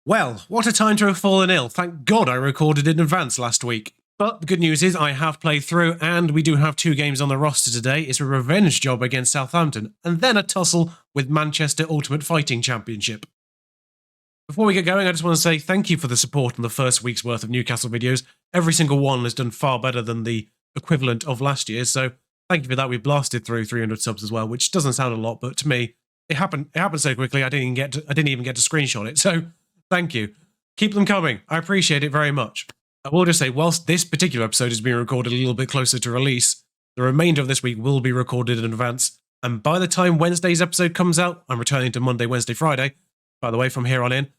Well, what a time to have fallen ill. Thank God I recorded in advance last week. But the good news is I have played through, and we do have 2 games on the roster today. It's a revenge job against Southampton, and then a tussle with Manchester Ultimate Fighting Championship. Before we get going, I just want to say thank you for the support on the first week's worth of Newcastle videos. Every single one has done far better than the equivalent of last year, so thank you for that. We blasted through 300 subs as well, which doesn't sound a lot, but to me, it happened so quickly I didn't even get to screenshot it, so thank you. Keep them coming. I appreciate it very much. I will just say, whilst this particular episode is being recorded a little bit closer to release, the remainder of this week will be recorded in advance, and by the time Wednesday's episode comes out, I'm returning to Monday, Wednesday, Friday, by the way, from here on in.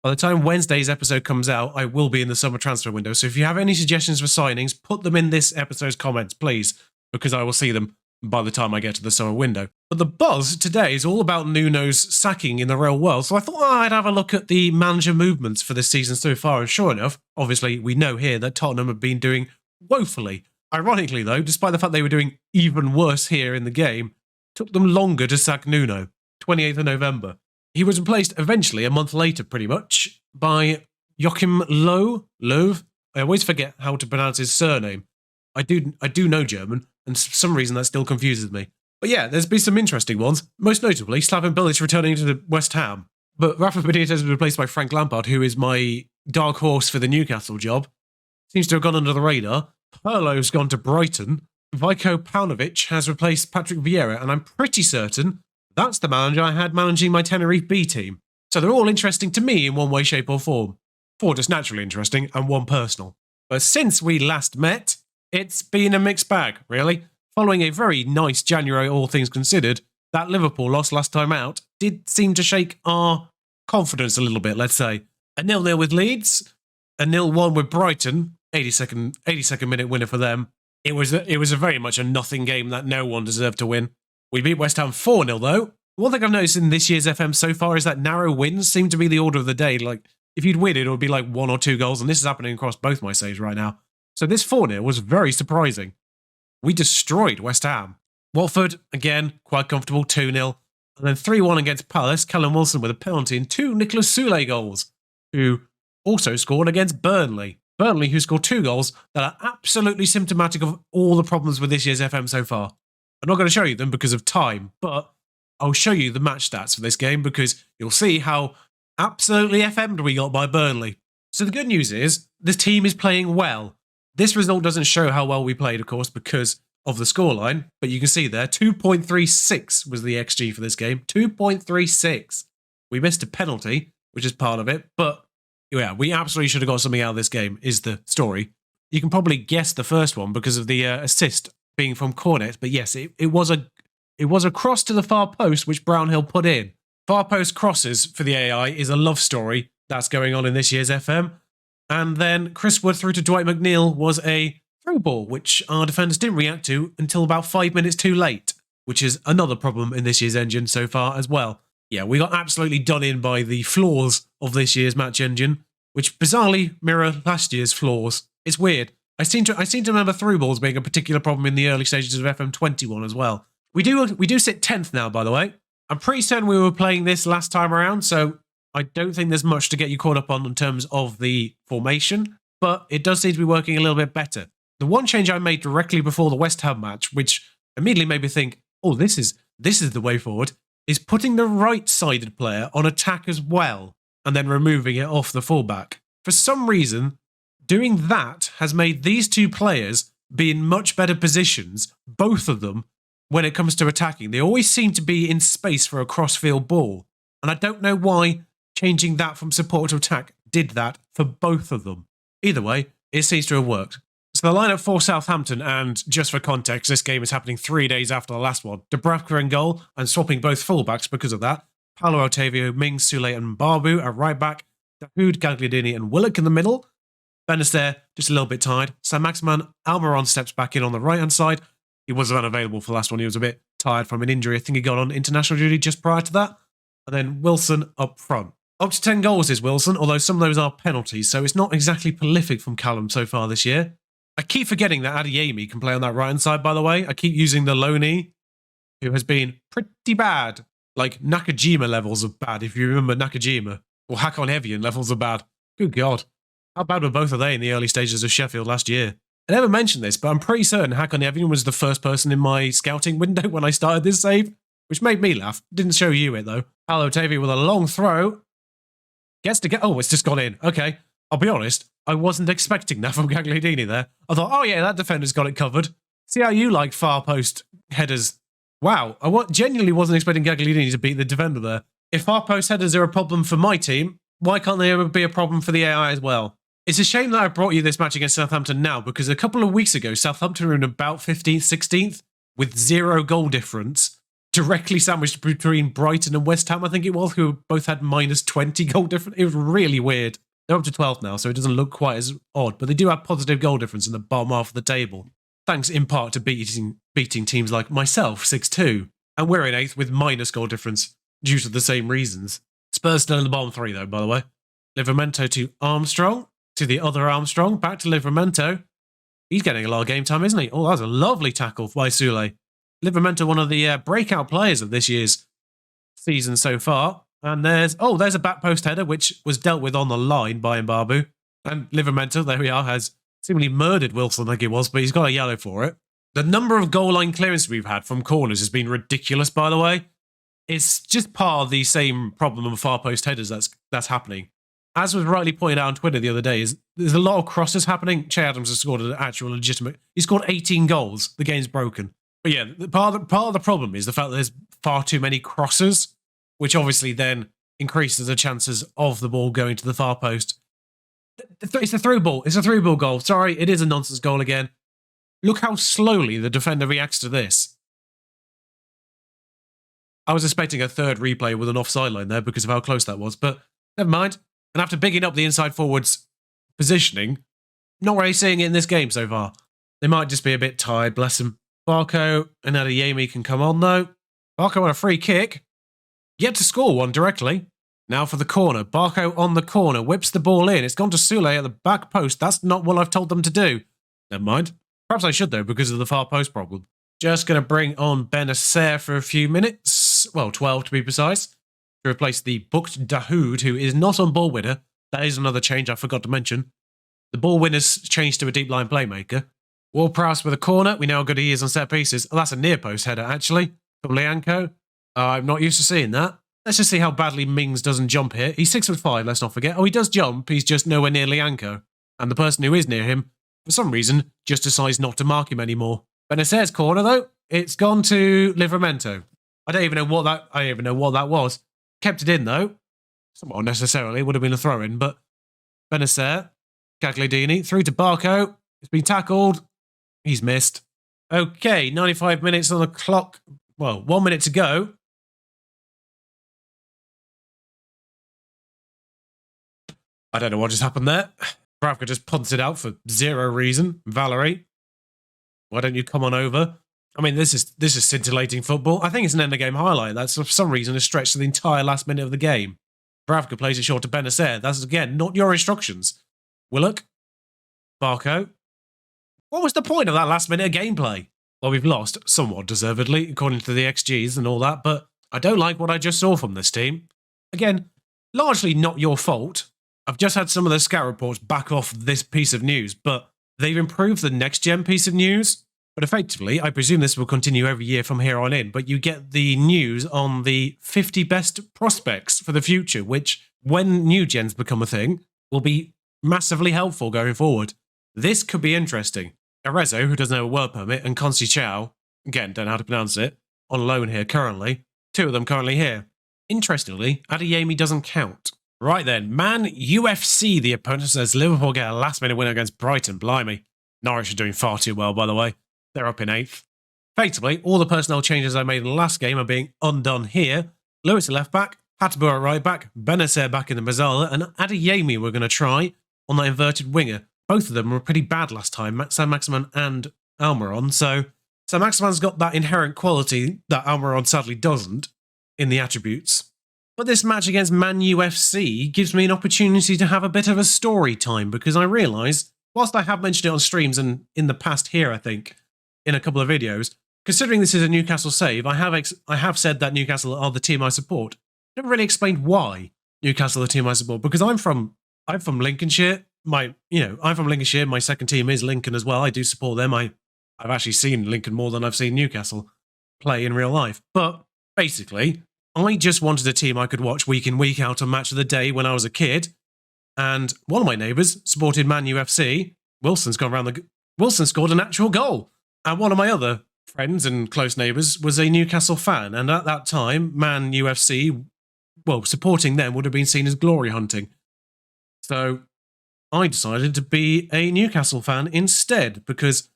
By the time Wednesday's episode comes out, I will be in the summer transfer window, so if you have any suggestions for signings, put them in this episode's comments, please, because I will see them by the time I get to the summer window. But the buzz today is all about Nuno's sacking in the real world, so I thought I'd have a look at the manager movements for this season so far, and sure enough, obviously we know here that Tottenham have been doing woefully. Ironically though, despite the fact they were doing even worse here in the game, it took them longer to sack Nuno, 28th of November. He was replaced eventually, a month later pretty much, by Joachim Löw. I always forget how to pronounce his surname. I do know German, and for some reason that still confuses me. But yeah, there's been some interesting ones, most notably Slaven Bilic returning to West Ham. But Rafa Benitez was replaced by Frank Lampard, who is my dark horse for the Newcastle job. Seems to have gone under the radar. Pirlo's gone to Brighton. Vajko Paunovic has replaced Patrick Vieira, and I'm pretty certain that's the manager I had managing my Tenerife B team. So they're all interesting to me in one way, shape or form. 4 just naturally interesting, and 1 personal. But since we last met, it's been a mixed bag, really. Following a very nice January, all things considered, that Liverpool loss last time out did seem to shake our confidence a little bit, let's say. A 0-0 with Leeds, a 0-1 with Brighton, 82nd minute winner for them. It was a very much a nothing game that no one deserved to win. We beat West Ham 4-0 though. One thing I've noticed in this year's FM so far is that narrow wins seem to be the order of the day. Like, if you'd win it would be like 1 or 2 goals, and this is happening across both my saves right now. So this 4-0 was very surprising. We destroyed West Ham. Watford, again, quite comfortable, 2-0. And then 3-1 against Palace, Callum Wilson with a penalty and 2 Nicolas Soule goals, who also scored against Burnley. Burnley, who scored 2 goals that are absolutely symptomatic of all the problems with this year's FM so far. I'm not going to show you them because of time, but I'll show you the match stats for this game because you'll see how absolutely FM'd we got by Burnley. So the good news is, this team is playing well. This result doesn't show how well we played, of course, because of the scoreline, but you can see there, 2.36 was the XG for this game. 2.36. We missed a penalty, which is part of it, but yeah, we absolutely should have got something out of this game, is the story. You can probably guess the first one because of the assist being from Cornet, but yes, it was a cross to the far post, which Brownhill put in. Far post crosses for the AI is a love story that's going on in this year's FM. And then Chris Wood through to Dwight McNeil was a through ball, which our defenders didn't react to until about 5 minutes too late, which is another problem in this year's engine so far as well. Yeah, we got absolutely done in by the flaws of this year's match engine, which bizarrely mirror last year's flaws. It's weird. I seem to remember through balls being a particular problem in the early stages of FM21 as well. We do sit 10th now, by the way. I'm pretty certain we were playing this last time around, so I don't think there's much to get you caught up on in terms of the formation, but it does seem to be working a little bit better. The one change I made directly before the West Ham match, which immediately made me think, oh, this is the way forward, is putting the right-sided player on attack as well, and then removing it off the fullback. For some reason, doing that has made these 2 players be in much better positions, both of them, when it comes to attacking. They always seem to be in space for a cross-field ball, and I don't know why changing that from support to attack did that for both of them. Either way, it seems to have worked. So the lineup for Southampton, and just for context, this game is happening 3 days after the last one. Dubravka in goal, and swapping both fullbacks because of that. Paulo Otavio, Mings, Soule and Barbu at right back. Dahoud, Gagliardini and Willock in the middle. Benacer, just a little bit tired. Saint-Maximin, Almiron steps back in on the right-hand side. He was unavailable for the last one. He was a bit tired from an injury. I think he got on international duty just prior to that. And then Wilson up front. Up to 10 goals is Wilson, although some of those are penalties, so it's not exactly prolific from Callum so far this year. I keep forgetting that Adeyemi can play on that right-hand side, by the way. I keep using the Loney, who has been pretty bad. Like Nakajima levels of bad, if you remember Nakajima. Or Hakon Evian levels are bad. Good God. How bad were both of they in the early stages of Sheffield last year? I never mentioned this, but I'm pretty certain Hakon Evian was the first person in my scouting window when I started this save, which made me laugh. Didn't show you it, though. Paolo Tavi with a long throw. Gets to get... Oh, it's just gone in. Okay. I'll be honest, I wasn't expecting that from Gagliardini there. I thought, oh yeah, that defender's got it covered. See how you like far post headers. Wow, I genuinely wasn't expecting Gagliardini to beat the defender there. If far post headers are a problem for my team, why can't they ever be a problem for the AI as well? It's a shame that I brought you this match against Southampton now, because a couple of weeks ago, Southampton were in about 15th, 16th, with 0 goal difference, directly sandwiched between Brighton and West Ham, I think it was, who both had minus 20 goal difference. It was really weird. They're up to 12th now, so it doesn't look quite as odd, but they do have positive goal difference in the bottom half of the table. Thanks in part to beating teams like myself, 6-2. And we're in 8th with minus goal difference due to the same reasons. Spurs still in the bottom 3 though, by the way. Livramento to Armstrong, to the other Armstrong, back to Livramento. He's getting a lot of game time, isn't he? Oh, that was a lovely tackle by Sule. Livramento, one of the breakout players of this year's season so far. And there's a back post header, which was dealt with on the line by Mbabu. And Livramento, there we are, has seemingly murdered Wilson, I think it was, but he's got a yellow for it. The number of goal line clearances we've had from corners has been ridiculous, by the way. It's just part of the same problem of far post headers that's happening. As was rightly pointed out on Twitter the other day, there's a lot of crosses happening. Che Adams has scored an actual legitimate... He scored 18 goals. The game's broken. But yeah, part of the problem is the fact that there's far too many crosses, which obviously then increases the chances of the ball going to the far post. It's a through ball. It's a through ball goal. Sorry, it is a nonsense goal again. Look how slowly the defender reacts to this. I was expecting a third replay with an offside line there because of how close that was, but never mind. And after bigging up the inside forwards positioning, not really seeing it in this game so far. They might just be a bit tired, bless them. Barco and Adeyemi can come on though. Barco on a free kick. Yet to score one directly. Now for the corner. Barco on the corner. Whips the ball in. It's gone to Sule at the back post. That's not what I've told them to do. Never mind. Perhaps I should though, because of the far post problem. Just going to bring on Benacer for a few minutes. Well, 12 to be precise. To replace the booked Dahoud, who is not on ball winner. That is another change I forgot to mention. The ball winner's changed to a deep line playmaker. Ward-Prowse with a corner. We know how good he is on set pieces. Oh, that's a near post header, actually, from Lianco. I'm not used to seeing that. Let's just see how badly Mings doesn't jump here. He's 6'5", let's not forget. Oh, he does jump. He's just nowhere near Lianco. And the person who is near him, for some reason, just decides not to mark him anymore. Benacer's corner, though, it's gone to Livramento. I don't even know what that was. Kept it in, though. Somewhat unnecessarily. It would have been a throw-in, but Benacer, Gagliardini, through to Barco. It's been tackled. He's missed. Okay, 95 minutes on the clock. Well, 1 minute to go. I don't know what just happened there. Bravka just punted out for zero reason. Valerie, why don't you come on over? I mean, this is scintillating football. I think it's an end-of-game highlight. That's for some reason is stretched to the entire last minute of the game. Bravka plays it short to Benacer. That's, again, not your instructions. Willock. Barco. What was the point of that last minute of gameplay? Well, we've lost, somewhat deservedly, according to the XGs and all that, but I don't like what I just saw from this team. Again, largely not your fault. I've just had some of the scout reports back off this piece of news, but they've improved the next-gen piece of news. But effectively, I presume this will continue every year from here on in, but you get the news on the 50 best prospects for the future, which, when new gens become a thing, will be massively helpful going forward. This could be interesting. Arezzo, who doesn't have a work permit, and Consi Chow, again, don't know how to pronounce it, on loan here currently. 2 of them currently here. Interestingly, Adeyemi doesn't count. Right then, Man UFC, the opponent, says Liverpool get a last-minute win against Brighton. Blimey. Norwich are doing far too well, by the way. They're up in 8th. Effectively, all the personnel changes I made in the last game are being undone here. Lewis at left-back, Hateboer at right-back, Benacer back in the Mazzala, and Adeyemi we're going to try on that inverted winger. Both of them were pretty bad last time, Saint-Maximin and Almiron, so Saint-Maximin's got that inherent quality that Almiron sadly doesn't in the attributes. But this match against Man UFC gives me an opportunity to have a bit of a story time, because I realise, whilst I have mentioned it on streams and in the past here, I think, in a couple of videos, considering this is a Newcastle save, I have said that Newcastle are the team I support. I never really explained why. Newcastle the team I support because I'm from Lincolnshire. I'm from Lincolnshire. My second team is Lincoln as well. I do support them. I've actually seen Lincoln more than I've seen Newcastle play in real life. But basically, I just wanted a team I could watch week in, week out on Match of the Day when I was a kid. And one of my neighbours supported Man UFC. Wilson scored an actual goal. And one of my other friends and close neighbours was a Newcastle fan. And at that time, Man UFC, well, supporting them would have been seen as glory hunting. So I decided to be a Newcastle fan instead, because at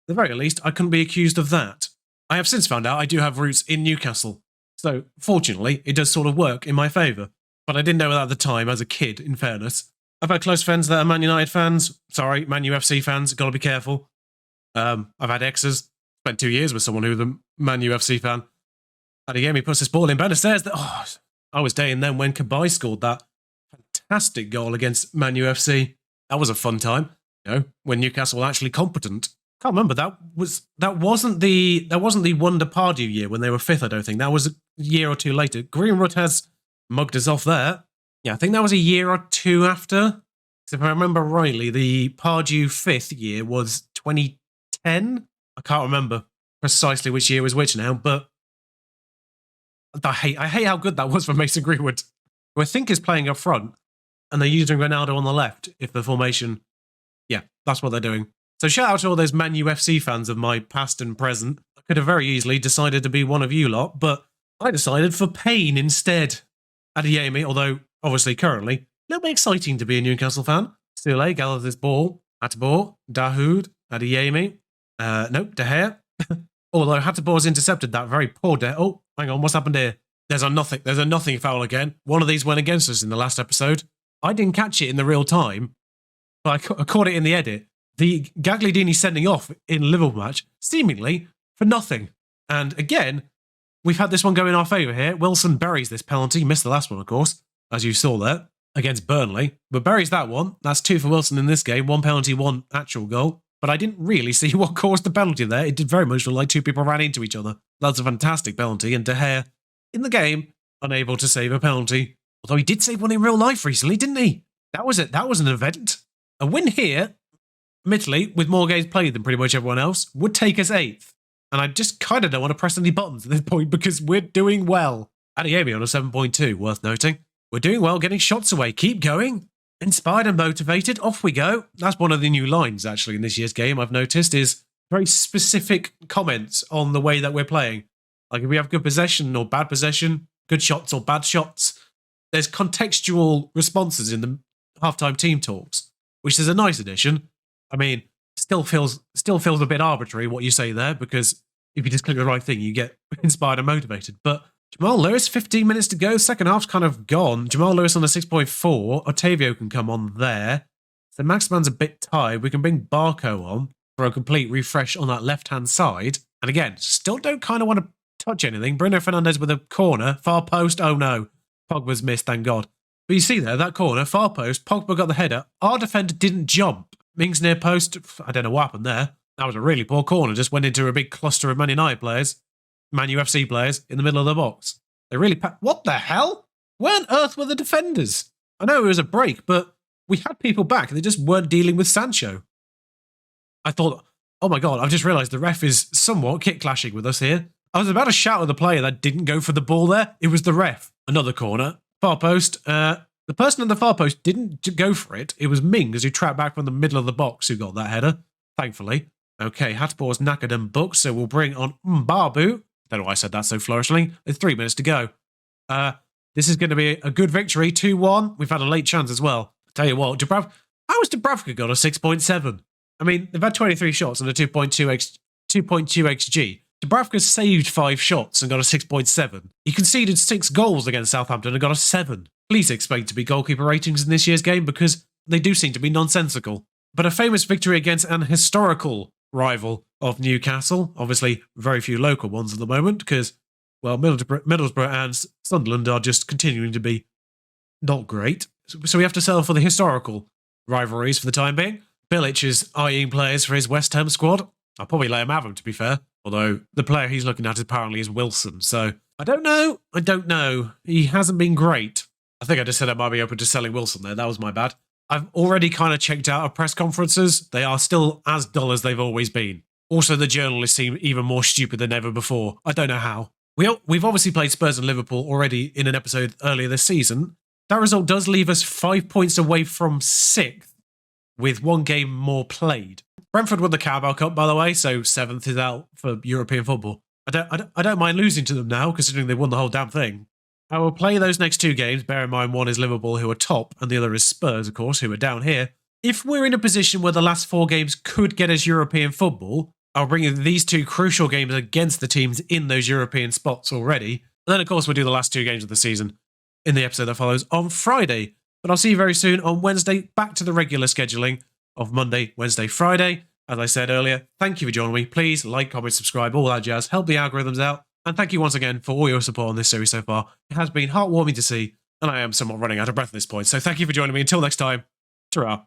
the very least, I couldn't be accused of that. I have since found out I do have roots in Newcastle. So fortunately, it does sort of work in my favour. But I didn't know that at the time as a kid, in fairness. I've had close friends that are Man United fans. Sorry, Man UFC fans. Got to be careful. I've had exes. Spent 2 years with someone who was a Man UFC fan. And again, he puts his ball in. Better says that. Oh, I was dating then when Kabay scored that fantastic goal against Man UFC. That was a fun time. When Newcastle were actually competent. Can't remember. That wasn't the Wonder Pardew year when they were fifth. I don't think that was a year or two later. Greenwood has mugged us off there. Yeah, I think that was a year or two after. If I remember rightly, the Pardew fifth year was 2010. I can't remember precisely which year was which now, but I hate how good that was for Mason Greenwood, who I think is playing up front, and they're using Ronaldo on the left. If the formation, yeah, that's what they're doing. So shout out to all those Man UFC fans of my past and present. I could have very easily decided to be one of you lot, but I decided for Payne instead. Adeyemi, although obviously currently a little bit exciting to be a Newcastle fan. Sule gathers this ball. Hateboer, Dahoud, Adeyemi. De Gea. Although Hateboer's intercepted that very poor Oh, hang on, what's happened here? There's a nothing foul again. One of these went against us in the last episode. I didn't catch it in the real time, but I caught it in the edit. The Gagliardini sending off in Liverpool match, seemingly for nothing. And again, we've had this one go in our favour here. Wilson buries this penalty. Missed the last one, of course, as you saw there, against Burnley. But buries that one. That's 2 for Wilson in this game. 1 penalty, 1 actual goal. But I didn't really see what caused the penalty there. It did very much look like 2 people ran into each other. That's a fantastic penalty. And De Gea, in the game, unable to save a penalty. Although he did save one in real life recently, didn't he? That was it. That was an event. A win here, admittedly, with more games played than pretty much everyone else, would take us 8th. And I just kind of don't want to press any buttons at this point because we're doing well. Adeyemi on a 7.2, worth noting. We're doing well, getting shots away. Keep going. Inspired and motivated, off we go. That's one of the new lines, actually, in this year's game, I've noticed, is very specific comments on the way that we're playing. Like if we have good possession or bad possession, good shots or bad shots. There's contextual responses in the halftime team talks, which is a nice addition. I mean, still feels a bit arbitrary what you say there, because if you just click the right thing, you get inspired and motivated. But Jamal Lewis, 15 minutes to go. Second half's kind of gone. Jamal Lewis on a 6.4. Otavio can come on there. So Maximan's a bit tired. We can bring Barco on for a complete refresh on that left-hand side. And again, still don't kind of want to touch anything. Bruno Fernandes with a corner. Far post. Oh no. Pogba's missed, thank God. But you see there, that corner, far post. Pogba got the header. Our defender didn't jump. Mings near post. I don't know what happened there. That was a really poor corner. Just went into a big cluster of Man United players. Man UFC players in the middle of the box. They really what the hell? Where on earth were the defenders? I know it was a break, but we had people back. They just weren't dealing with Sancho. I thought, oh my God, I've just realised the ref is somewhat kick clashing with us here. I was about to shout at the player that didn't go for the ball there. It was the ref. Another corner. Far post. The person in the far post didn't go for it. It was Mings who tracked back from the middle of the box who got that header, thankfully. Okay, Hateboer's knackered and booked, so we'll bring on Mbabu. Don't know why I said that so flourishingly. There's 3 minutes to go. This is going to be a good victory, 2-1. We've had a late chance as well. I tell you what, how has Dubravka got a 6.7? I mean, they've had 23 shots and a 2.2 XG. Dubravka saved 5 shots and got a 6.7. He conceded 6 goals against Southampton and got a 7. Please expect to be goalkeeper ratings in this year's game because they do seem to be nonsensical. But a famous victory against an historical rival of Newcastle. Obviously, very few local ones at the moment because, well, Middlesbrough and Sunderland are just continuing to be not great. So we have to settle for the historical rivalries for the time being. Bilic is eyeing players for his West Ham squad. I'll probably let him have them, to be fair. Although the player he's looking at apparently is Wilson. So I don't know. He hasn't been great. I think I just said I might be open to selling Wilson there. That was my bad. I've already kind of checked out of press conferences. They are still as dull as they've always been. Also, the journalists seem even more stupid than ever before. I don't know how. We've obviously played Spurs and Liverpool already in an episode earlier this season. That result does leave us 5 points away from 6th, with 1 game more played. Brentford won the Carabao Cup, by the way, so 7th is out for European football. I don't mind losing to them now, considering they won the whole damn thing. I will play those next 2 games. Bear in mind, one is Liverpool, who are top, and the other is Spurs, of course, who are down here. If we're in a position where the last 4 games could get us European football, I'll bring in these 2 crucial games against the teams in those European spots already. And then, of course, we'll do the last 2 games of the season in the episode that follows on Friday. But I'll see you very soon on Wednesday, back to the regular scheduling of Monday, Wednesday, Friday. As I said earlier, thank you for joining me. Please like, comment, subscribe, all that jazz. Help the algorithms out. And thank you once again for all your support on this series so far. It has been heartwarming to see, and I am somewhat running out of breath at this point. So thank you for joining me. Until next time, ta-ra.